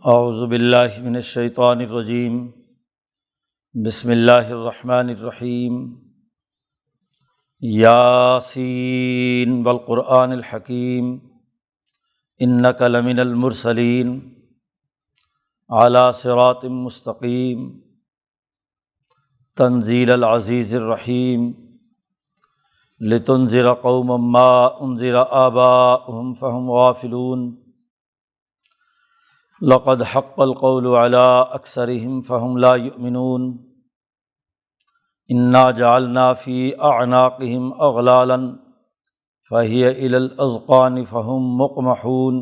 اعوذ باللہ من الشیطان الرجیم بسم اللہ الرحمن الرحیم یاسین والقرآن الحکیم انک لمن المرسلین علی صراط مستقیم تنزیل العزیز الرحیم لتنذر قوما ما انذر آباؤہم فہم غافلون لقد حق القول على اکثرهم فهم لا يؤمنون انا جعلنا في اعناقهم اغلالا فهي الى الاذقان فهم مقمحون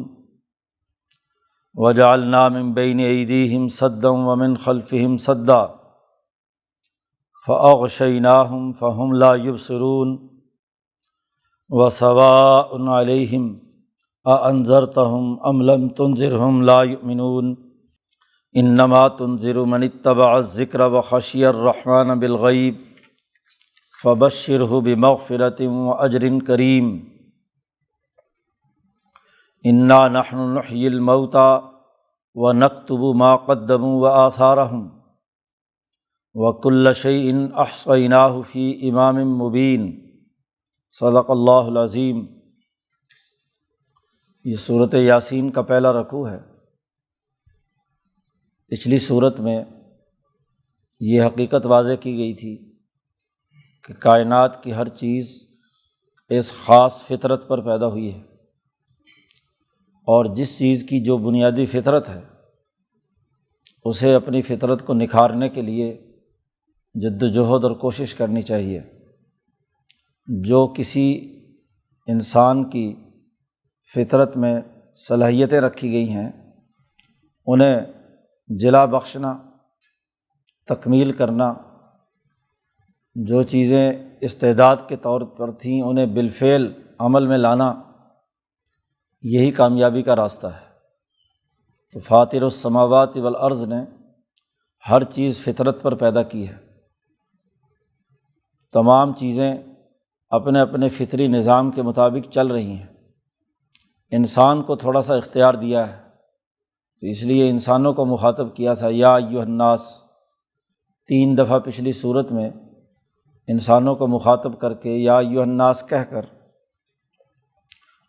وجعلنا من بين ايديهم سدا ومن خلفهم سدا فاغشيناهم فهم لا يبصرون وسواء عليهم اانذرتهم ام لم تنذرهم لا يؤمنون انما تنذر من اتبع الذکر وخشی الرحمن بالغیب فبشرہ بمغفرۃ واجر کریم انا نحن نحیی الموتى ونکتب ما قدموا وآثارهم وکل شیء احصیناہ فی امام مبین صدق اللہ العظیم۔ یہ صورت یاسین کا پہلا رکوع ہے۔ پچھلی صورت میں یہ حقیقت واضح کی گئی تھی کہ کائنات کی ہر چیز اس خاص فطرت پر پیدا ہوئی ہے، اور جس چیز کی جو بنیادی فطرت ہے اسے اپنی فطرت کو نکھارنے کے لیے جد و جہد اور کوشش کرنی چاہیے۔ جو کسی انسان کی فطرت میں صلاحیتیں رکھی گئی ہیں انہیں جلا بخشنا، تکمیل کرنا، جو چیزیں استعداد کے طور پر تھیں انہیں بالفعل عمل میں لانا، یہی کامیابی کا راستہ ہے۔ تو فاطر السماوات والارض نے ہر چیز فطرت پر پیدا کی ہے۔ تمام چیزیں اپنے اپنے فطری نظام کے مطابق چل رہی ہیں۔ انسان کو تھوڑا سا اختیار دیا ہے، تو اس لیے انسانوں کو مخاطب کیا تھا، یا ایھا الناس، 3 دفعہ پچھلی صورت میں انسانوں کو مخاطب کر کے یا ایھا الناس کہہ کر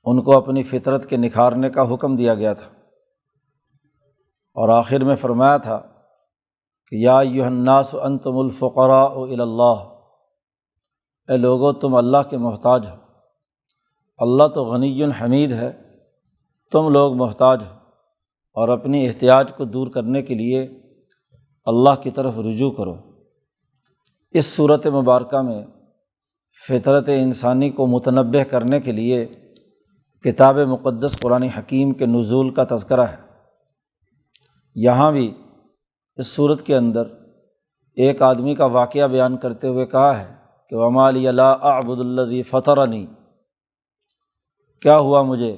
ان کو اپنی فطرت کے نکھارنے کا حکم دیا گیا تھا، اور آخر میں فرمایا تھا کہ یا ایھا الناس انتم الفقراء الی اللہ، اے لوگو تم اللہ کے محتاج ہو، اللہ تو غنی حمید ہے، تم لوگ محتاج ہو، اور اپنی احتیاج کو دور کرنے کے لیے اللہ کی طرف رجوع کرو۔ اس صورت مبارکہ میں فطرت انسانی کو متنبہ کرنے کے لیے کتاب مقدس قرآن حکیم کے نزول کا تذکرہ ہے۔ یہاں بھی اس صورت کے اندر ایک آدمی کا واقعہ بیان کرتے ہوئے کہا ہے کہ وَمَا لِيَ لَا أَعْبُدُ الَّذِي فَطَرَنِي، کیا ہوا مجھے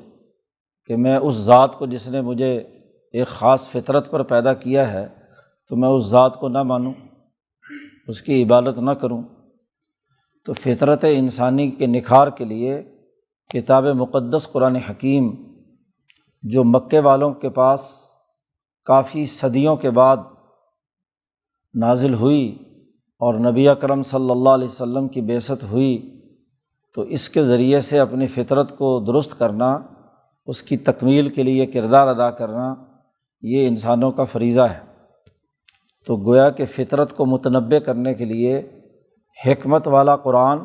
کہ میں اس ذات کو جس نے مجھے ایک خاص فطرت پر پیدا کیا ہے تو میں اس ذات کو نہ مانوں، اس کی عبادت نہ کروں۔ تو فطرت انسانی کے نکھار کے لیے کتاب مقدس قرآن حکیم، جو مکے والوں کے پاس کافی صدیوں کے بعد نازل ہوئی اور نبی اکرم صلی اللہ علیہ وسلم کی بعثت ہوئی، تو اس کے ذریعے سے اپنی فطرت کو درست کرنا، اس کی تکمیل کے لیے کردار ادا کرنا، یہ انسانوں کا فریضہ ہے۔ تو گویا کہ فطرت کو متنبہ کرنے کے لیے حکمت والا قرآن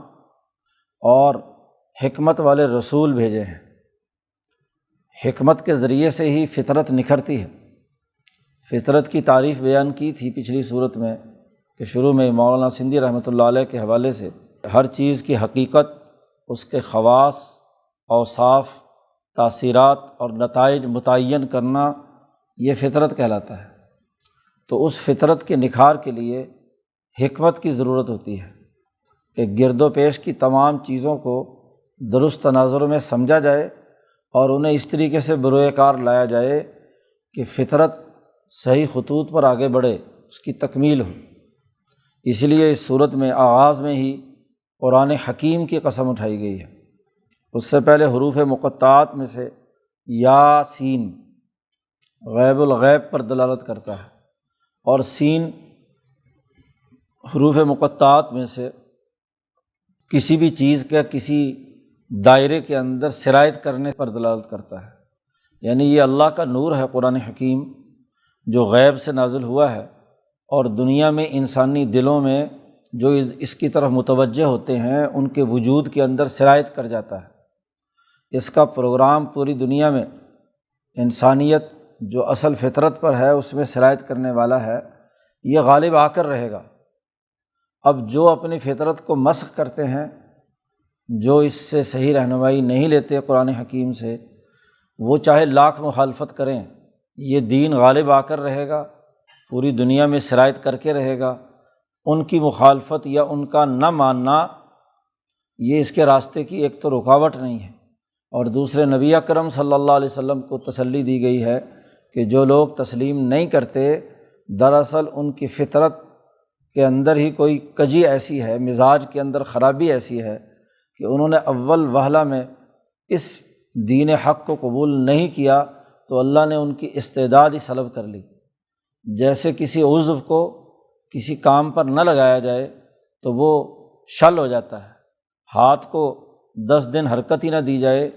اور حکمت والے رسول بھیجے ہیں۔ حکمت کے ذریعے سے ہی فطرت نکھرتی ہے۔ فطرت کی تعریف بیان کی تھی پچھلی صورت میں کہ شروع میں مولانا سندھی رحمۃ اللہ علیہ کے حوالے سے ہر چیز کی حقیقت، اس کے خواص، اوصاف، تاثیرات اور نتائج متعین کرنا، یہ فطرت کہلاتا ہے۔ تو اس فطرت کے نکھار کے لیے حکمت کی ضرورت ہوتی ہے کہ گرد و پیش کی تمام چیزوں کو درست تناظر میں سمجھا جائے اور انہیں اس طریقے سے بروئے کار لایا جائے کہ فطرت صحیح خطوط پر آگے بڑھے، اس کی تکمیل ہو۔ اس لیے اس صورت میں آغاز میں ہی قرآن حکیم کی قسم اٹھائی گئی ہے۔ اس سے پہلے حروف مقطعات میں سے یا سین، غیب الغیب پر دلالت کرتا ہے، اور سین حروف مقطعات میں سے کسی بھی چیز کا کسی دائرے کے اندر سرایت کرنے پر دلالت کرتا ہے۔ یعنی یہ اللہ کا نور ہے قرآن حکیم، جو غیب سے نازل ہوا ہے اور دنیا میں انسانی دلوں میں جو اس کی طرف متوجہ ہوتے ہیں ان کے وجود کے اندر سرایت کر جاتا ہے۔ اس کا پروگرام پوری دنیا میں انسانیت جو اصل فطرت پر ہے اس میں سرایت کرنے والا ہے، یہ غالب آ کر رہے گا۔ اب جو اپنی فطرت کو مسخ کرتے ہیں، جو اس سے صحیح رہنمائی نہیں لیتے قرآن حکیم سے، وہ چاہے لاکھ مخالفت کریں، یہ دین غالب آ کر رہے گا، پوری دنیا میں سرایت کر کے رہے گا۔ ان کی مخالفت یا ان کا نہ ماننا یہ اس کے راستے کی ایک تو رکاوٹ نہیں ہے، اور دوسرے نبی اکرم صلی اللہ علیہ وسلم کو تسلی دی گئی ہے کہ جو لوگ تسلیم نہیں کرتے، دراصل ان کی فطرت کے اندر ہی کوئی کجی ایسی ہے، مزاج کے اندر خرابی ایسی ہے کہ انہوں نے اول وہلہ میں اس دین حق کو قبول نہیں کیا، تو اللہ نے ان کی استعداد ہی سلب کر لی۔ جیسے کسی عضو کو کسی کام پر نہ لگایا جائے تو وہ شل ہو جاتا ہے، ہاتھ کو 10 دن حرکت ہی نہ دی جائے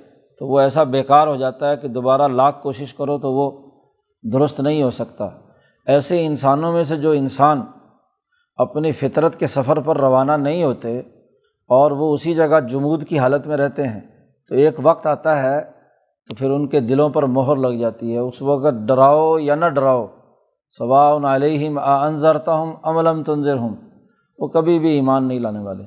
تو وہ ایسا بیکار ہو جاتا ہے کہ دوبارہ لاکھ کوشش کرو تو وہ درست نہیں ہو سکتا۔ ایسے انسانوں میں سے جو انسان اپنی فطرت کے سفر پر روانہ نہیں ہوتے اور وہ اسی جگہ جمود کی حالت میں رہتے ہیں، تو ایک وقت آتا ہے تو پھر ان کے دلوں پر مہر لگ جاتی ہے۔ اس وقت ڈراؤ یا نہ ڈراؤ، سواء علیہم اانذرتہم ام لم تنذرہم، وہ کبھی بھی ایمان نہیں لانے والے،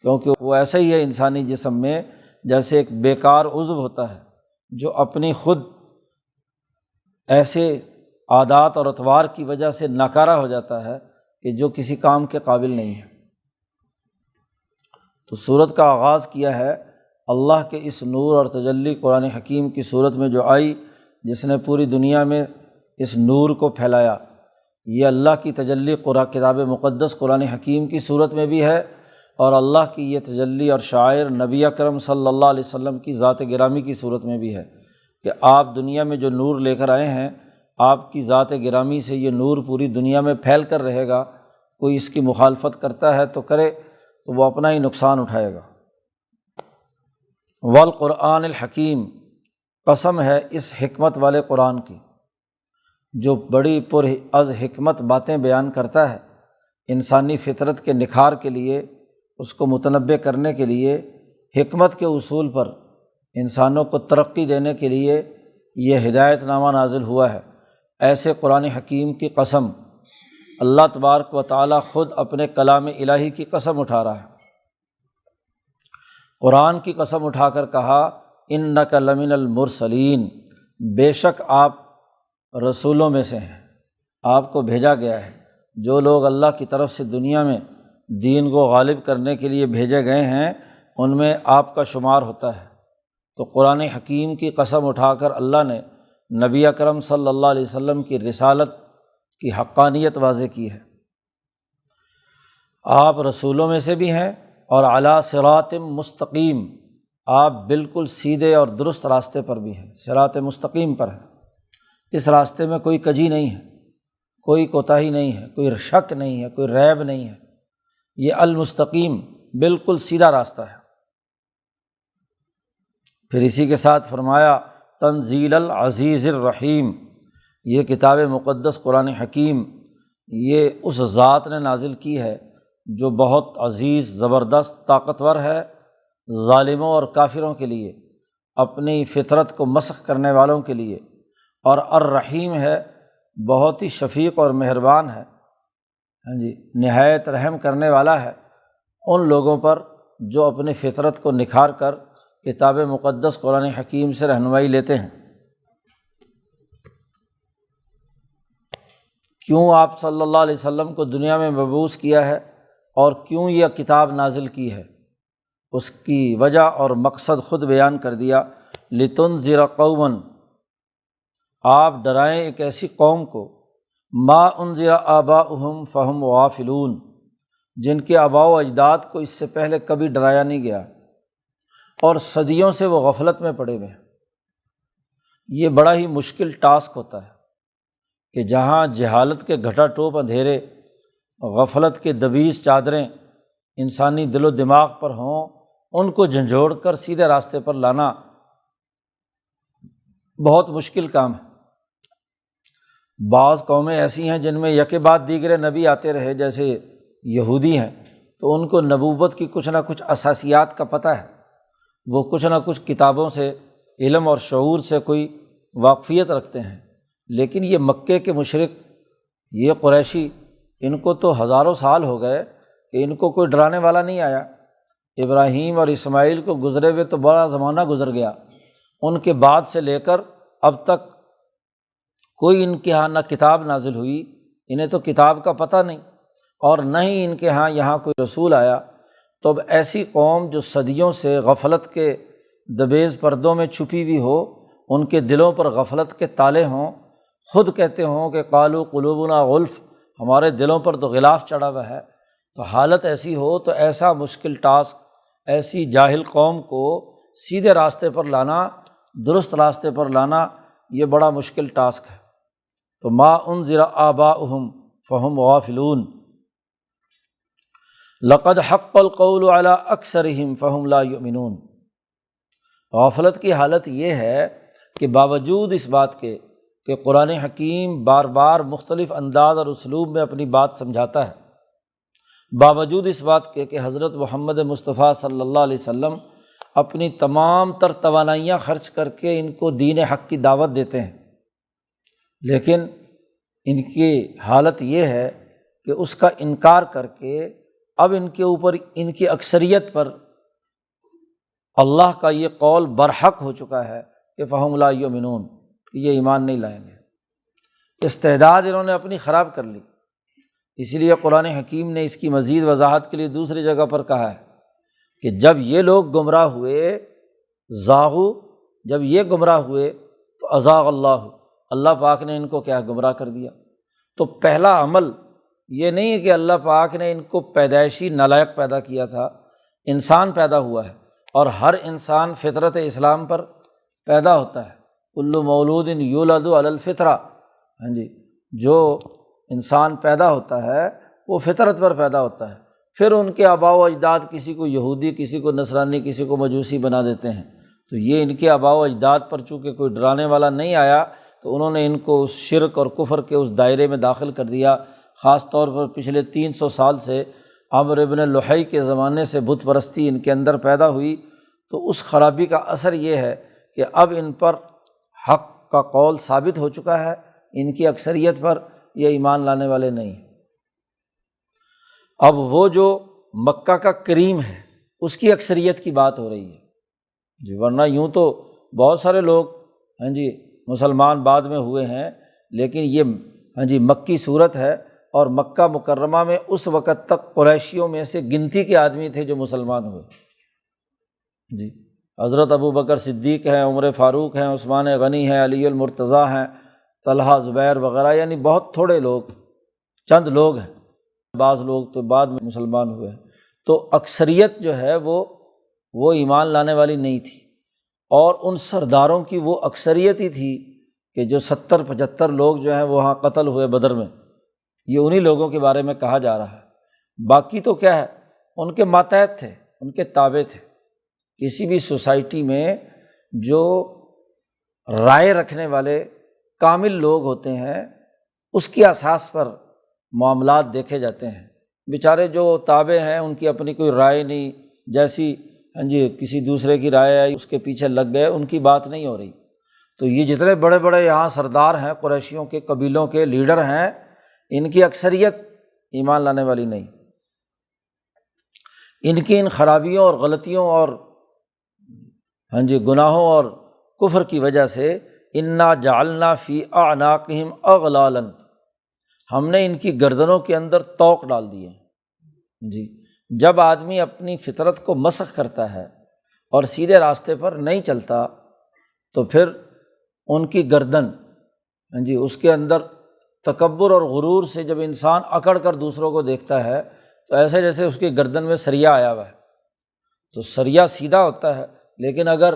کیونکہ وہ ایسا ہی ہے انسانی جسم میں جیسے ایک بیکار عضو ہوتا ہے جو اپنی خود ایسے عادات اور اطوار کی وجہ سے ناکارہ ہو جاتا ہے کہ جو کسی کام کے قابل نہیں ہے۔ تو سورت کا آغاز کیا ہے اللہ کے اس نور اور تجلی قرآن حکیم کی صورت میں جو آئی، جس نے پوری دنیا میں اس نور کو پھیلایا۔ یہ اللہ کی تجلی کتاب مقدس قرآن حکیم کی صورت میں بھی ہے، اور اللہ کی یہ تجلی اور شاعر نبی اکرم صلی اللہ علیہ وسلم کی ذات گرامی کی صورت میں بھی ہے کہ آپ دنیا میں جو نور لے کر آئے ہیں، آپ کی ذات گرامی سے یہ نور پوری دنیا میں پھیل کر رہے گا۔ کوئی اس کی مخالفت کرتا ہے تو کرے، تو وہ اپنا ہی نقصان اٹھائے گا۔ والقرآن الحکیم، قسم ہے اس حکمت والے قرآن کی جو بڑی پر از حکمت باتیں بیان کرتا ہے، انسانی فطرت کے نکھار کے لیے، اس کو متنبع کرنے کے لیے، حکمت کے اصول پر انسانوں کو ترقی دینے کے لیے یہ ہدایت نامہ نازل ہوا ہے۔ ایسے قرآن حکیم کی قسم اللہ تبارک و تعالیٰ خود اپنے کلام الہی کی قسم اٹھا رہا ہے۔ قرآن کی قسم اٹھا کر کہا انک لمن المرسلین، بے شک آپ رسولوں میں سے ہیں، آپ کو بھیجا گیا ہے۔ جو لوگ اللہ کی طرف سے دنیا میں دین کو غالب کرنے کے لیے بھیجے گئے ہیں، ان میں آپ کا شمار ہوتا ہے۔ تو قرآن حکیم کی قسم اٹھا کر اللہ نے نبی اکرم صلی اللہ علیہ وسلم کی رسالت کی حقانیت واضح کی ہے۔ آپ رسولوں میں سے بھی ہیں اور علی صراط مستقیم، آپ بالکل سیدھے اور درست راستے پر بھی ہیں، صراط مستقیم پر ہیں۔ اس راستے میں کوئی کجی نہیں ہے، کوئی کوتاہی نہیں ہے، کوئی شک نہیں ہے، کوئی ریب نہیں ہے۔ یہ المستقیم بالکل سیدھا راستہ ہے۔ پھر اسی کے ساتھ فرمایا تنزیل العزیز الرحیم، یہ کتاب مقدس قرآن حکیم یہ اس ذات نے نازل کی ہے جو بہت عزیز، زبردست، طاقتور ہے ظالموں اور کافروں کے لیے، اپنی فطرت کو مسخ کرنے والوں کے لیے، اور الرحیم ہے، بہت ہی شفیق اور مہربان ہے، نہایت رحم کرنے والا ہے ان لوگوں پر جو اپنی فطرت کو نکھار کر کتاب مقدس قرآن حکیم سے رہنمائی لیتے ہیں۔ کیوں آپ صلی اللہ علیہ وسلم کو دنیا میں مبعوث کیا ہے اور کیوں یہ کتاب نازل کی ہے، اس کی وجہ اور مقصد خود بیان کر دیا۔ لتنذر قوما، آپ ڈرائیں ایک ایسی قوم کو، ما انذر آباؤہم فہم غافلون، جن کے آباء و اجداد کو اس سے پہلے کبھی ڈرایا نہیں گیا اور صدیوں سے وہ غفلت میں پڑے ہوئے ہیں۔ یہ بڑا ہی مشکل ٹاسک ہوتا ہے کہ جہاں جہالت کے گھٹا ٹوپ اندھیرے، غفلت کے دبیس چادریں انسانی دل و دماغ پر ہوں، ان کو جھنجھوڑ کر سیدھے راستے پر لانا بہت مشکل کام ہے۔ بعض قومیں ایسی ہیں جن میں یکے بعد دیگرے نبی آتے رہے، جیسے یہودی ہیں، تو ان کو نبوت کی کچھ نہ کچھ اساسیات کا پتہ ہے، وہ کچھ نہ کچھ کتابوں سے، علم اور شعور سے کوئی واقفیت رکھتے ہیں۔ لیکن یہ مکے کے مشرک، یہ قریشی، ان کو تو ہزاروں سال ہو گئے کہ ان کو کوئی ڈرانے والا نہیں آیا۔ ابراہیم اور اسماعیل کو گزرے ہوئے تو بڑا زمانہ گزر گیا، ان کے بعد سے لے کر اب تک کوئی ان کے ہاں نہ کتاب نازل ہوئی، انہیں تو کتاب کا پتہ نہیں، اور نہ ہی ان کے ہاں یہاں کوئی رسول آیا۔ تو اب ایسی قوم جو صدیوں سے غفلت کے دبیز پردوں میں چھپی ہوئی ہو، ان کے دلوں پر غفلت کے تالے ہوں، خود کہتے ہوں کہ قالوا قلوبنا غلف، ہمارے دلوں پر تو غلاف چڑھا ہوا ہے، تو حالت ایسی ہو تو ایسا مشکل ٹاسک ایسی جاہل قوم کو سیدھے راستے پر لانا، درست راستے پر لانا، یہ بڑا مشکل ٹاسک ہے۔ تو ما انذر آباؤہم فہم غافلون، لقد حق القول علی اکثرہم فہم لا یؤمنون۔ غفلت کی حالت یہ ہے کہ باوجود اس بات کے کہ قرآن حکیم بار بار مختلف انداز اور اسلوب میں اپنی بات سمجھاتا ہے، باوجود اس بات کے کہ حضرت محمد مصطفیٰ صلی اللہ علیہ وسلم اپنی تمام تر توانائیاں خرچ کر کے ان کو دین حق کی دعوت دیتے ہیں، لیکن ان کی حالت یہ ہے کہ اس کا انکار کر کے اب ان کے اوپر، ان کی اکثریت پر اللہ کا یہ قول برحق ہو چکا ہے کہ فہم لا یؤمنون، کہ یہ ایمان نہیں لائیں گے۔ استعداد انہوں نے اپنی خراب کر لی، اس لیے قرآن حکیم نے اس کی مزید وضاحت کے لیے دوسری جگہ پر کہا ہے کہ جب یہ لوگ گمراہ ہوئے، زاغو، جب یہ گمراہ ہوئے تو ازاغ اللہ پاک نے ان کو کیا گمراہ کر دیا۔ تو پہلا عمل یہ نہیں ہے کہ اللہ پاک نے ان کو پیدائشی نالائق پیدا کیا تھا، انسان پیدا ہوا ہے، اور ہر انسان فطرت اسلام پر پیدا ہوتا ہے، کل مولود یولد علی الفطرہ، ہاں جی، جو انسان پیدا ہوتا ہے وہ فطرت پر پیدا ہوتا ہے، پھر ان کے آباء و اجداد کسی کو یہودی، کسی کو نصرانی، کسی کو مجوسی بنا دیتے ہیں، تو یہ ان کے آباء و اجداد پر چونکہ کوئی ڈرانے والا نہیں آیا تو انہوں نے ان کو اس شرک اور کفر کے اس دائرے میں داخل کر دیا۔ خاص طور پر پچھلے 300 سال سے عمرو بن لحی کے زمانے سے بت پرستی ان کے اندر پیدا ہوئی، تو اس خرابی کا اثر یہ ہے کہ اب ان پر حق کا قول ثابت ہو چکا ہے، ان کی اکثریت پر یہ ایمان لانے والے نہیں۔ اب وہ جو مکہ کا کریم ہے اس کی اکثریت کی بات ہو رہی ہے جی، ورنہ یوں تو بہت سارے لوگ ہاں جی مسلمان بعد میں ہوئے ہیں، لیکن یہ ہاں جی مکی صورت ہے، اور مکہ مکرمہ میں اس وقت تک قریشیوں میں سے گنتی کے آدمی تھے جو مسلمان ہوئے جی۔ حضرت ابوبکر صدیق ہیں، عمر فاروق ہیں، عثمان غنی ہیں، علی المرتضیٰ ہیں، طلحہ زبیر وغیرہ، یعنی بہت تھوڑے لوگ، چند لوگ ہیں، بعض لوگ تو بعد میں مسلمان ہوئے ہیں۔ تو اکثریت جو ہے وہ ایمان لانے والی نہیں تھی، اور ان سرداروں کی وہ اکثریت ہی تھی کہ جو 70-75 لوگ جو ہیں وہاں قتل ہوئے بدر میں، یہ انہی لوگوں کے بارے میں کہا جا رہا ہے۔ باقی تو کیا ہے، ان کے ماتحت تھے، ان کے تابع تھے۔ کسی بھی سوسائٹی میں جو رائے رکھنے والے کامل لوگ ہوتے ہیں اس کی اساس پر معاملات دیکھے جاتے ہیں، بیچارے جو تابع ہیں ان کی اپنی کوئی رائے نہیں، جیسی ہاں جی کسی دوسرے کی رائے آئی اس کے پیچھے لگ گئے، ان کی بات نہیں ہو رہی۔ تو یہ جتنے بڑے بڑے یہاں سردار ہیں، قریشیوں کے قبیلوں کے لیڈر ہیں، ان کی اکثریت ایمان لانے والی نہیں۔ ان کی ان خرابیوں اور غلطیوں اور ہاں جی گناہوں اور کفر کی وجہ سے انا جعلنا فی اعناقہم اغلالا، ہم نے ان کی گردنوں کے اندر طوق ڈال دیے جی۔ جب آدمی اپنی فطرت کو مسخ کرتا ہے اور سیدھے راستے پر نہیں چلتا تو پھر ان کی گردن ہاں جی اس کے اندر تکبر اور غرور سے جب انسان اکڑ کر دوسروں کو دیکھتا ہے تو ایسے جیسے اس کی گردن میں سریا آیا ہوا ہے، تو سریا سیدھا ہوتا ہے، لیکن اگر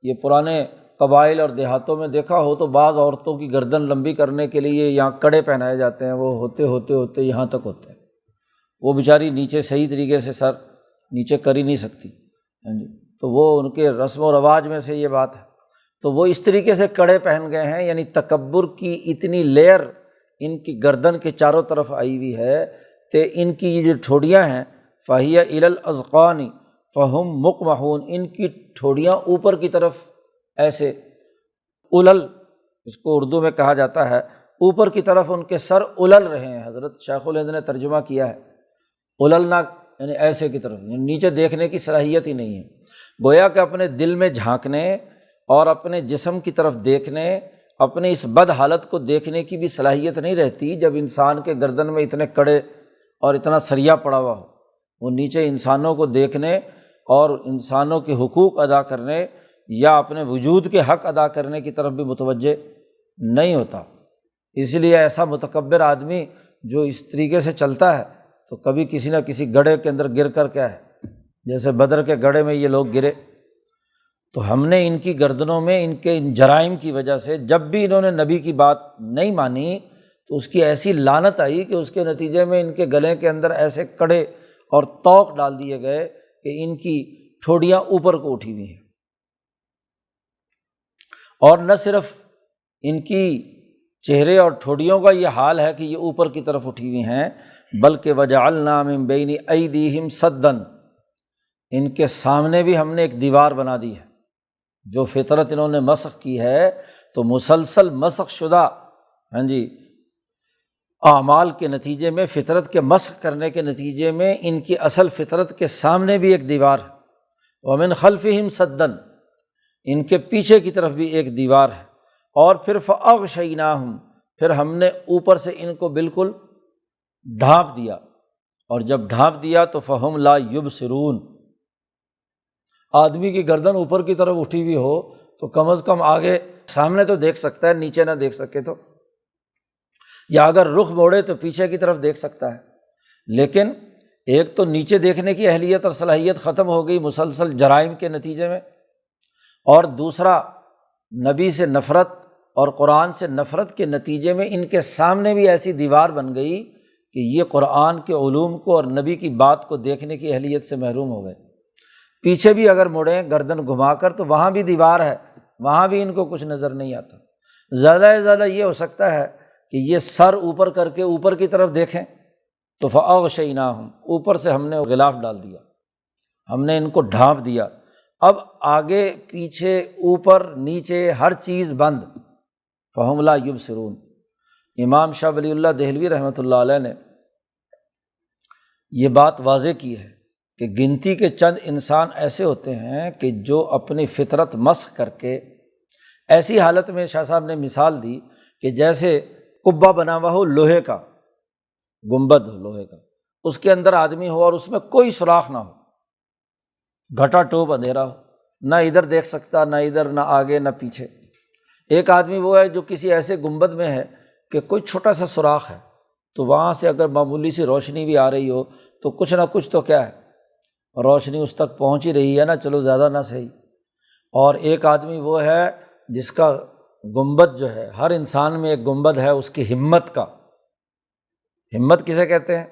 یہ پرانے قبائل اور دیہاتوں میں دیکھا ہو تو بعض عورتوں کی گردن لمبی کرنے کے لیے یہاں کڑے پہنائے جاتے ہیں، وہ ہوتے یہاں تک ہوتے ہیں، وہ بیچاری نیچے صحیح طریقے سے سر نیچے کر ہی نہیں سکتی، ہاں جی، تو وہ ان کے رسم و رواج میں سے یہ بات ہے۔ تو وہ اس طریقے سے کڑے پہن گئے ہیں، یعنی تکبر کی اتنی لیئر ان کی گردن کے چاروں طرف آئی ہوئی ہے کہ ان کی یہ جو ٹھوڑیاں ہیں فَهِيَ إِلَى الْأَذْقَانِ فَهُمْ مُقْمَحُونَ، ان کی ٹھوڑیاں اوپر کی طرف ایسے اُلل، اس کو اردو میں کہا جاتا ہے، اوپر کی طرف ان کے سر اُلل رہے ہیں۔ حضرت شیخ الہند نے ترجمہ کیا ہے اُللنا یعنی ایسے کی طرف، یعنی نیچے دیکھنے کی صلاحیت ہی نہیں ہے۔ گویا کہ اپنے دل میں جھانکنے اور اپنے جسم کی طرف دیکھنے، اپنے اس بد حالت کو دیکھنے کی بھی صلاحیت نہیں رہتی جب انسان کے گردن میں اتنے کڑے اور اتنا سریا پڑا ہوا ہو۔ وہ نیچے انسانوں کو دیکھنے اور انسانوں کے حقوق ادا کرنے یا اپنے وجود کے حق ادا کرنے کی طرف بھی متوجہ نہیں ہوتا۔ اس لیے ایسا متکبر آدمی جو اس طریقے سے چلتا ہے تو کبھی کسی نہ کسی گڑھے کے اندر گر کر کیا ہے، جیسے بدر کے گڑھے میں یہ لوگ گرے۔ تو ہم نے ان کی گردنوں میں ان کے ان جرائم کی وجہ سے جب بھی انہوں نے نبی کی بات نہیں مانی تو اس کی ایسی لعنت آئی کہ اس کے نتیجے میں ان کے گلے کے اندر ایسے کڑے اور طوق ڈال دیے گئے کہ ان کی ٹھوڑیاں اوپر کو اٹھی ہوئی ہیں۔ اور نہ صرف ان کی چہرے اور ٹھوڑیوں کا یہ حال ہے کہ یہ اوپر کی طرف اٹھی ہوئی ہیں، بلکہ وَجَعَلْنَا مِن بَيْنِ أَيْدِيهِمْ سَدًّا، ان کے سامنے بھی ہم نے ایک دیوار بنا دی ہے۔ جو فطرت انہوں نے مسخ کی ہے تو مسلسل مسخ شدہ اعمال کے نتیجے میں، فطرت کے مسخ کرنے کے نتیجے میں ان کی اصل فطرت کے سامنے بھی ایک دیوار ہے۔ وَمِن خَلْفِهِمْ سَدًّا، ان کے پیچھے کی طرف بھی ایک دیوار ہے۔ اور پھر فَأَغْشَيْنَاهُمْ، پھر ہم نے اوپر سے ان کو بالکل ڈھانپ دیا، اور جب ڈھانپ دیا تو فَهُمْ لَا يُبْصِرُونَ، آدمی کی گردن اوپر کی طرف اٹھی ہوئی ہو تو کم از کم آگے سامنے تو دیکھ سکتا ہے، نیچے نہ دیکھ سکے تو، یا اگر رخ موڑے تو پیچھے کی طرف دیکھ سکتا ہے۔ لیکن ایک تو نیچے دیکھنے کی اہلیت اور صلاحیت ختم ہو گئی مسلسل جرائم کے نتیجے میں، اور دوسرا نبی سے نفرت اور قرآن سے نفرت کے نتیجے میں ان کے سامنے بھی ایسی دیوار بن گئی کہ یہ قرآن کے علوم کو اور نبی کی بات کو دیکھنے کی اہلیت سے محروم ہو گئے۔ پیچھے بھی اگر مڑیں گردن گھما کر تو وہاں بھی دیوار ہے، وہاں بھی ان کو کچھ نظر نہیں آتا۔ زیادہ سے زیادہ یہ ہو سکتا ہے کہ یہ سر اوپر کر کے اوپر کی طرف دیکھیں تو فَأَغْشَيْنَاهُمْ، اوپر سے ہم نے غلاف ڈال دیا، ہم نے ان کو ڈھانپ دیا۔ اب آگے پیچھے اوپر نیچے ہر چیز بند، فَهُمْ لَا يُبْصِرُونَ۔ امام شاہ ولی اللہ دہلوی رحمۃ اللہ علیہ نے یہ بات واضح کی ہے کہ گنتی کے چند انسان ایسے ہوتے ہیں کہ جو اپنی فطرت مسخ کر کے ایسی حالت میں، شاہ صاحب نے مثال دی کہ جیسے قبہ بنا ہوا ہو لوہے کا، گنبد ہو لوہے کا، اس کے اندر آدمی ہو اور اس میں کوئی سوراخ نہ ہو، گھٹا ٹوپ اندھیرا ہو، نہ ادھر دیکھ سکتا، نہ ادھر، نہ آگے نہ پیچھے۔ ایک آدمی وہ ہے جو کسی ایسے گنبد میں ہے کہ کوئی چھوٹا سا سوراخ ہے، تو وہاں سے اگر معمولی سی روشنی بھی آ رہی ہو تو کچھ نہ کچھ تو کیا ہے، روشنی اس تک پہنچ ہی رہی ہے نا، چلو زیادہ نہ صحیح۔ اور ایک آدمی وہ ہے جس کا گنبد جو ہے، ہر انسان میں ایک گنبد ہے اس کی ہمت کا۔ ہمت کسے کہتے ہیں؟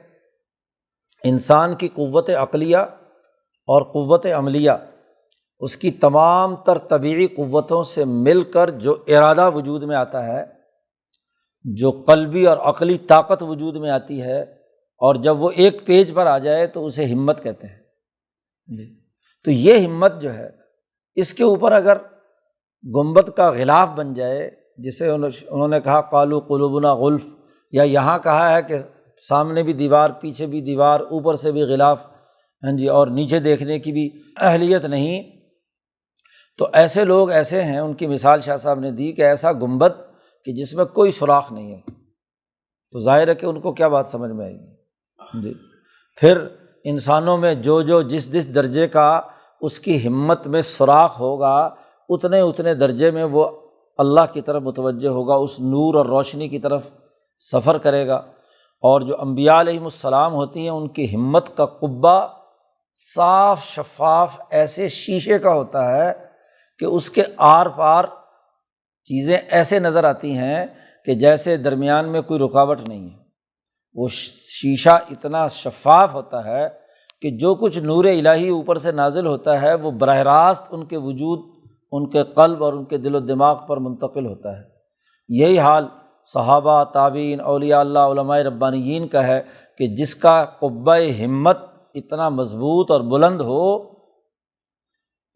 انسان کی قوت عقلیہ اور قوت عملیہ، اس کی تمام تر طبیعی قوتوں سے مل کر جو ارادہ وجود میں آتا ہے، جو قلبی اور عقلی طاقت وجود میں آتی ہے، اور جب وہ ایک پیج پر آ جائے تو اسے ہمت کہتے ہیں جی۔ تو یہ ہمت جو ہے، اس کے اوپر اگر گنبد کا غلاف بن جائے، جسے انہوں نے کہا قالوا قلوبنا غلف، یا یہاں کہا ہے کہ سامنے بھی دیوار، پیچھے بھی دیوار، اوپر سے بھی غلاف، اور نیچے دیکھنے کی بھی اہلیت نہیں، تو ایسے لوگ ایسے ہیں، ان کی مثال شاہ صاحب نے دی کہ ایسا گنبد کہ جس میں کوئی سوراخ نہیں ہے، تو ظاہر ہے کہ ان کو کیا بات سمجھ میں آئے گی جی۔ پھر انسانوں میں جو جس درجے کا اس کی ہمت میں سوراخ ہوگا، اتنے درجے میں وہ اللہ کی طرف متوجہ ہوگا، اس نور اور روشنی کی طرف سفر کرے گا۔ اور جو انبیاء علیہم السلام ہوتی ہیں، ان کی ہمت کا قبہ صاف شفاف ایسے شیشے کا ہوتا ہے کہ اس کے آر پار چیزیں ایسے نظر آتی ہیں کہ جیسے درمیان میں کوئی رکاوٹ نہیں ہے۔ وہ شیشہ اتنا شفاف ہوتا ہے کہ جو کچھ نور الہی اوپر سے نازل ہوتا ہے وہ براہ راست ان کے وجود، ان کے قلب اور ان کے دل و دماغ پر منتقل ہوتا ہے۔ یہی حال صحابہ، تابعین، اولیاء اللہ، علماء ربانیین کا ہے کہ جس کا قبہ ہمت اتنا مضبوط اور بلند ہو،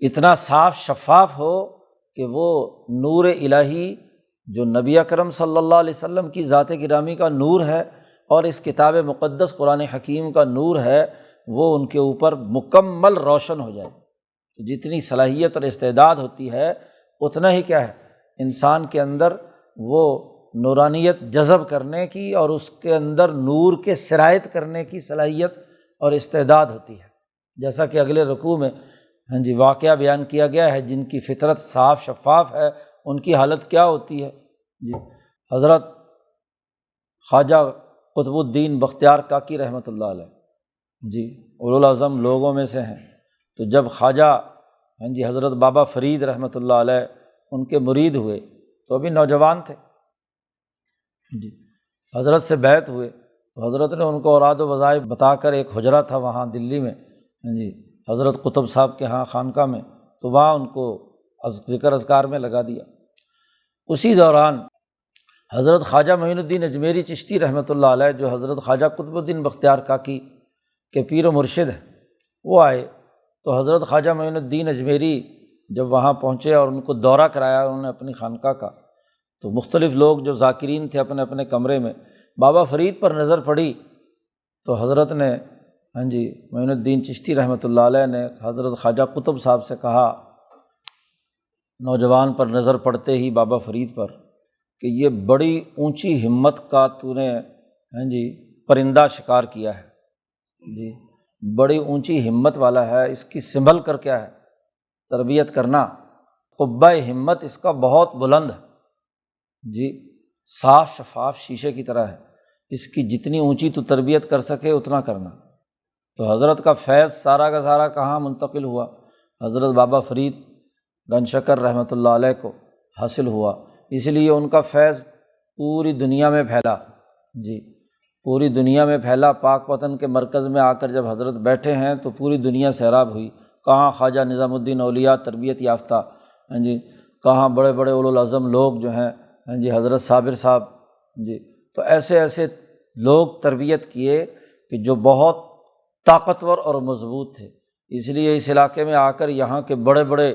اتنا صاف شفاف ہو کہ وہ نور الہی جو نبی اکرم صلی اللہ علیہ وسلم کی ذات گرامی کا نور ہے اور اس کتاب مقدس قرآن حکیم کا نور ہے، وہ ان کے اوپر مکمل روشن ہو جائے۔ تو جتنی صلاحیت اور استعداد ہوتی ہے اتنا ہی کیا ہے انسان کے اندر وہ نورانیت جذب کرنے کی اور اس کے اندر نور کے سرایت کرنے کی صلاحیت اور استعداد ہوتی ہے۔ جیسا کہ اگلے رکوع میں واقعہ بیان کیا گیا ہے، جن کی فطرت صاف شفاف ہے ان کی حالت کیا ہوتی ہے۔ حضرت خواجہ قطب الدین بختیار کاکی رحمۃ اللہ علیہ اولوالعزم لوگوں میں سے ہیں۔ تو جب خواجہ حضرت بابا فرید رحمۃ اللہ علیہ ان کے مرید ہوئے تو ابھی نوجوان تھے، حضرت سے بیعت ہوئے تو حضرت نے ان کو اوراد و وظائف بتا کر، ایک حجرہ تھا وہاں دلی میں حضرت قطب صاحب کے ہاں خانقاہ میں، تو وہاں ان کو ذکر اذکار میں لگا دیا۔ اسی دوران حضرت خواجہ معین الدین اجمیری چشتی رحمۃ اللہ علیہ، جو حضرت خواجہ قطب الدین بختیار کاکی کے پیر و مرشد ہیں، وہ آئے تو حضرت خواجہ معین الدین اجمیری جب وہاں پہنچے اور ان کو دورہ کرایا انہوں نے اپنی خانقاہ کا، تو مختلف لوگ جو ذاکرین تھے اپنے اپنے کمرے میں، بابا فرید پر نظر پڑی تو حضرت نے معین الدین چشتی رحمۃ اللہ علیہ نے حضرت خواجہ قطب صاحب سے کہا، نوجوان پر نظر پڑتے ہی بابا فرید پر، کہ یہ بڑی اونچی ہمت کا تو نے پرندہ شکار کیا ہے، بڑی اونچی ہمت والا ہے، اس کی سنبھل کر کیا ہے تربیت کرنا، قبہ ہمت اس کا بہت بلند ہے، صاف شفاف شیشے کی طرح ہے، اس کی جتنی اونچی تو تربیت کر سکے اتنا کرنا۔ تو حضرت کا فیض سارا کا سارا کہاں منتقل ہوا؟ حضرت بابا فرید گنج شکر رحمۃ اللہ علیہ کو حاصل ہوا، اس لیے ان کا فیض پوری دنیا میں پھیلا، پوری دنیا میں پھیلا۔ پاک وطن کے مرکز میں آ کر جب حضرت بیٹھے ہیں تو پوری دنیا سیراب ہوئی، کہاں خواجہ نظام الدین اولیاء تربیت یافتہ، کہاں بڑے بڑے اولوالعزم لوگ جو ہیں حضرت صابر صاحب، تو ایسے ایسے لوگ تربیت کیے کہ جو بہت طاقتور اور مضبوط تھے۔ اس لیے اس علاقے میں آ کر یہاں کے بڑے بڑے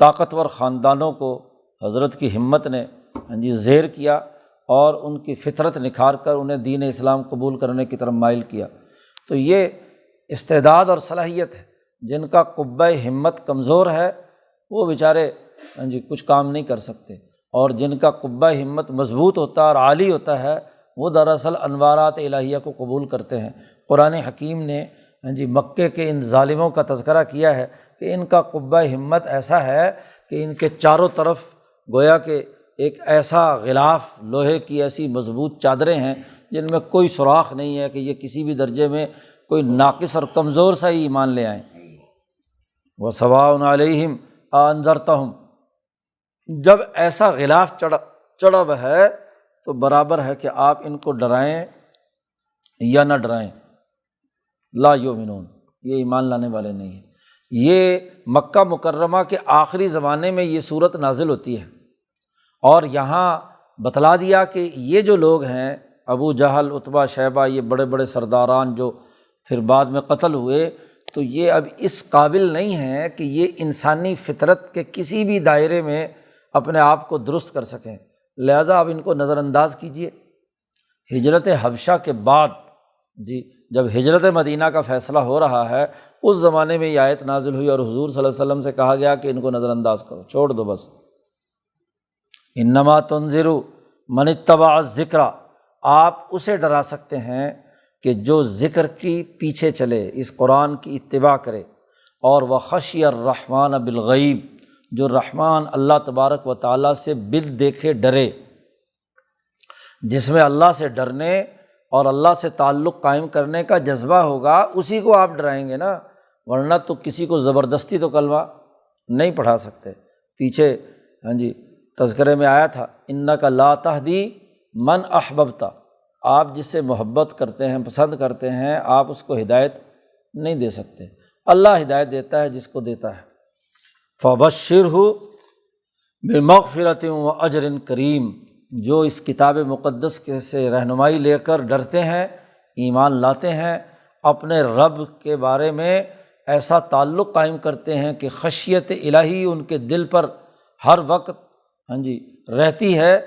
طاقتور خاندانوں کو حضرت کی ہمت نے زیر کیا اور ان کی فطرت نکھار کر انہیں دین اسلام قبول کرنے کی طرف مائل کیا۔ تو یہ استعداد اور صلاحیت ہے۔ جن کا قبہ ہمت کمزور ہے وہ بیچارے کچھ کام نہیں کر سکتے، اور جن کا قبہ ہمت مضبوط ہوتا ہے اور عالی ہوتا ہے وہ دراصل انوارات الہیہ کو قبول کرتے ہیں۔ قرآن حکیم نے مکے کے ان ظالموں کا تذکرہ کیا ہے کہ ان کا قبہ ہمت ایسا ہے کہ ان کے چاروں طرف گویا کہ ایک ایسا غلاف لوہے کی ایسی مضبوط چادریں ہیں جن میں کوئی سوراخ نہیں ہے کہ یہ کسی بھی درجے میں کوئی ناقص اور کمزور سا ہی ایمان لے آئیں۔ وَسَوَاءٌ عَلَيْهِمْ أَأَنذَرْتَهُمْ، جب ایسا غلاف چڑھا ہوا ہے تو برابر ہے کہ آپ ان کو ڈرائیں یا نہ ڈرائیں، لا یؤمنون، یہ ایمان لانے والے نہیں ہیں۔ یہ مکہ مکرمہ کے آخری زمانے میں یہ صورت نازل ہوتی ہے، اور یہاں بتلا دیا کہ یہ جو لوگ ہیں ابو جہل، عتبہ، شیبہ، یہ بڑے بڑے سرداران جو پھر بعد میں قتل ہوئے، تو یہ اب اس قابل نہیں ہیں کہ یہ انسانی فطرت کے کسی بھی دائرے میں اپنے آپ کو درست کر سکیں، لہٰذا اب ان کو نظر انداز کیجیے۔ ہجرت حبشہ کے بعد جب ہجرت مدینہ کا فیصلہ ہو رہا ہے، اس زمانے میں یہ آیت نازل ہوئی اور حضور صلی اللہ علیہ وسلم سے کہا گیا کہ ان کو نظر انداز کرو، چھوڑ دو بس۔ انما تنذر من اتبع الذکر، آپ اسے ڈرا سکتے ہیں کہ جو ذکر کی پیچھے چلے، اس قرآن کی اتباع کرے، اور وخشی الرحمن بالغیب، جو رحمان اللہ تبارک و تعالیٰ سے بل دیکھے ڈرے، جس میں اللہ سے ڈرنے اور اللہ سے تعلق قائم کرنے کا جذبہ ہوگا، اسی کو آپ ڈرائیں گے نا، ورنہ تو کسی کو زبردستی تو کلمہ نہیں پڑھا سکتے۔ پیچھے تذکرے میں آیا تھا انک لا تہدی من احببت، آپ جسے محبت کرتے ہیں، پسند کرتے ہیں، آپ اس کو ہدایت نہیں دے سکتے، اللہ ہدایت دیتا ہے جس کو دیتا ہے۔ فبشرہ بمغفرۃ واجر کریم، جو اس کتاب مقدس کے سے رہنمائی لے کر ڈرتے ہیں، ایمان لاتے ہیں، اپنے رب کے بارے میں ایسا تعلق قائم کرتے ہیں کہ خشیت الہی ان کے دل پر ہر وقت رہتی ہے،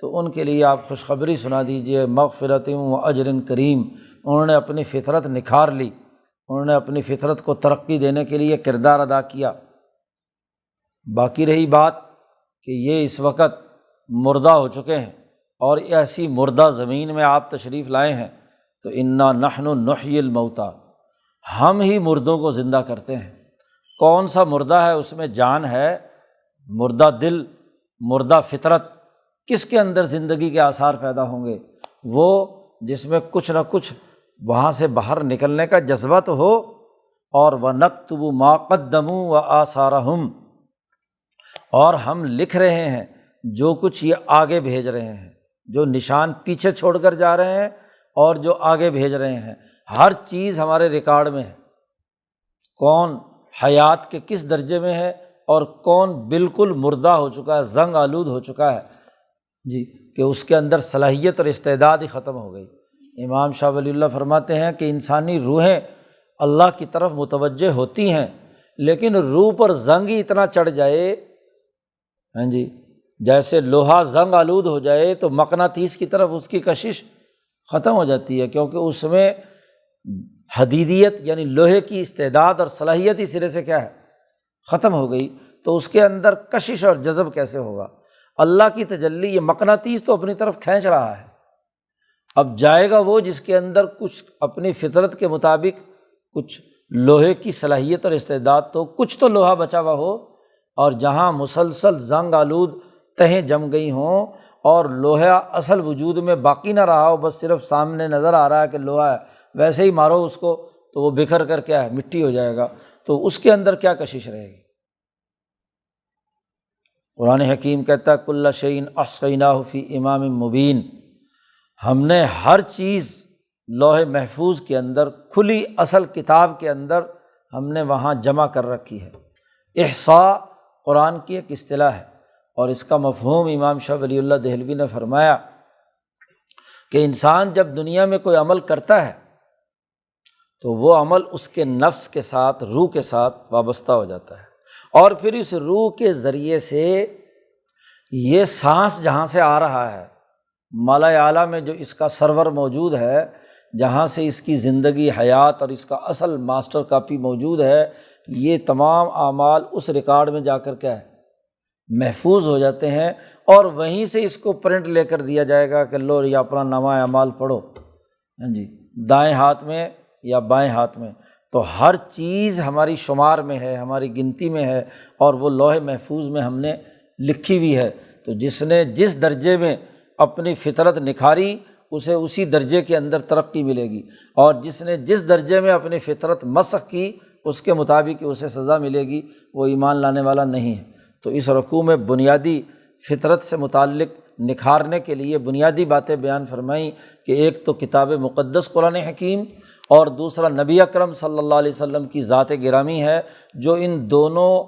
تو ان کے لیے آپ خوشخبری سنا دیجیے مغفرۃ و اجر کریم۔ انہوں نے اپنی فطرت نکھار لی، انہوں نے اپنی فطرت کو ترقی دینے کے لیے کردار ادا کیا۔ باقی رہی بات کہ یہ اس وقت مردہ ہو چکے ہیں اور ایسی مردہ زمین میں آپ تشریف لائے ہیں، تو انا نحن نحیی الموتیٰ، ہم ہی مردوں کو زندہ کرتے ہیں۔ کون سا مردہ ہے؟ اس میں جان ہے، مردہ دل، مردہ فطرت، کس کے اندر زندگی کے آثار پیدا ہوں گے؟ وہ جس میں کچھ نہ کچھ وہاں سے باہر نکلنے کا جذبہ تو ہو۔ اور وَنَكْتُبُ مَا قَدَّمُوا وَآثَارَهُمْ، اور ہم لکھ رہے ہیں جو کچھ یہ آگے بھیج رہے ہیں، جو نشان پیچھے چھوڑ کر جا رہے ہیں اور جو آگے بھیج رہے ہیں، ہر چیز ہمارے ریکارڈ میں ہے۔ کون حیات کے کس درجے میں ہے اور کون بالکل مردہ ہو چکا ہے، زنگ آلود ہو چکا ہے کہ اس کے اندر صلاحیت اور استعداد ہی ختم ہو گئی۔ امام شاہ ولی اللہ فرماتے ہیں کہ انسانی روحیں اللہ کی طرف متوجہ ہوتی ہیں، لیکن روح پر زنگ ہی اتنا چڑھ جائے، جیسے لوہا زنگ آلود ہو جائے تو مقناطیس کی طرف اس کی کشش ختم ہو جاتی ہے، کیونکہ اس میں حدیدیت یعنی لوہے کی استعداد اور صلاحیت ہی سرے سے کیا ہے، ختم ہو گئی، تو اس کے اندر کشش اور جذب کیسے ہوگا؟ اللہ کی تجلی، یہ مقناطیس تو اپنی طرف کھینچ رہا ہے، اب جائے گا وہ جس کے اندر کچھ اپنی فطرت کے مطابق کچھ لوہے کی صلاحیت اور استعداد، تو کچھ تو لوہا بچا ہوا ہو، اور جہاں مسلسل زنگ آلود تہیں جم گئی ہوں اور لوہا اصل وجود میں باقی نہ رہا ہو، بس صرف سامنے نظر آ رہا ہے کہ لوہا ہے، ویسے ہی مارو اس کو تو وہ بکھر کر کیا ہے، مٹی ہو جائے گا، تو اس کے اندر کیا کشش رہے گی؟ قرآن حکیم کہتا ہے کل شیء احصیناہ فی امام مبین، ہم نے ہر چیز لوح محفوظ کے اندر، کھلی اصل کتاب کے اندر ہم نے وہاں جمع کر رکھی ہے۔ احصاء قرآن کی ایک اصطلاح ہے، اور اس کا مفہوم امام شاہ ولی اللہ دہلوی نے فرمایا کہ انسان جب دنیا میں کوئی عمل کرتا ہے تو وہ عمل اس کے نفس کے ساتھ، روح کے ساتھ وابستہ ہو جاتا ہے، اور پھر اس روح کے ذریعے سے یہ سانس جہاں سے آ رہا ہے، مالا اعلیٰ میں جو اس کا سرور موجود ہے، جہاں سے اس کی زندگی، حیات اور اس کا اصل ماسٹر کاپی موجود ہے، یہ تمام اعمال اس ریکارڈ میں جا کر کیا ہے، محفوظ ہو جاتے ہیں، اور وہیں سے اس کو پرنٹ لے کر دیا جائے گا کہ لو یہ اپنا نامہ اعمال پڑھو، دائیں ہاتھ میں یا بائیں ہاتھ میں۔ تو ہر چیز ہماری شمار میں ہے، ہماری گنتی میں ہے، اور وہ لوح محفوظ میں ہم نے لکھی ہوئی ہے۔ تو جس نے جس درجے میں اپنی فطرت نکھاری، اسے اسی درجے کے اندر ترقی ملے گی، اور جس نے جس درجے میں اپنی فطرت مسخ کی، اس کے مطابق اسے سزا ملے گی، وہ ایمان لانے والا نہیں ہے۔ تو اس رکوع میں بنیادی فطرت سے متعلق نکھارنے کے لیے بنیادی باتیں بیان فرمائیں کہ ایک تو کتاب مقدس قرآن حکیم، اور دوسرا نبی اکرم صلی اللہ علیہ وسلم کی ذات گرامی ہے، جو ان دونوں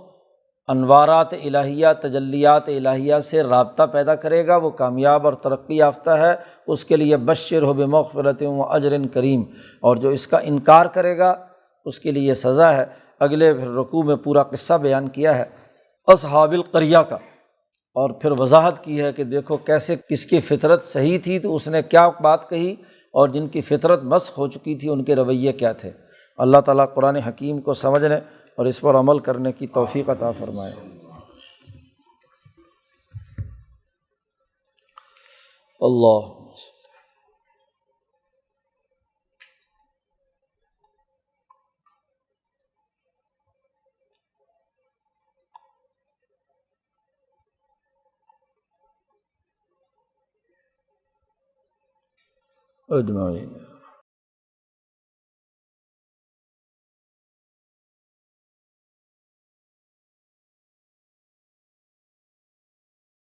انوارات الہیہ، تجلیات الہیہ سے رابطہ پیدا کرے گا وہ کامیاب اور ترقی یافتہ ہے۔ اس کے لیے بشرہ بمغفرۃ و اجر کریم، اور جو اس کا انکار کرے گا اس کے لیے سزا ہے۔ اگلے رکوع میں پورا قصہ بیان کیا ہے اصحاب القریہ کا، اور پھر وضاحت کی ہے کہ دیکھو کیسے کس کی فطرت صحیح تھی تو اس نے کیا بات کہی، اور جن کی فطرت مسخ ہو چکی تھی ان کے رویے کیا تھے۔ اللہ تعالیٰ قرآن حکیم کو سمجھنے اور اس پر عمل کرنے کی توفیق عطا فرمائے۔ اللہ اجمعین۔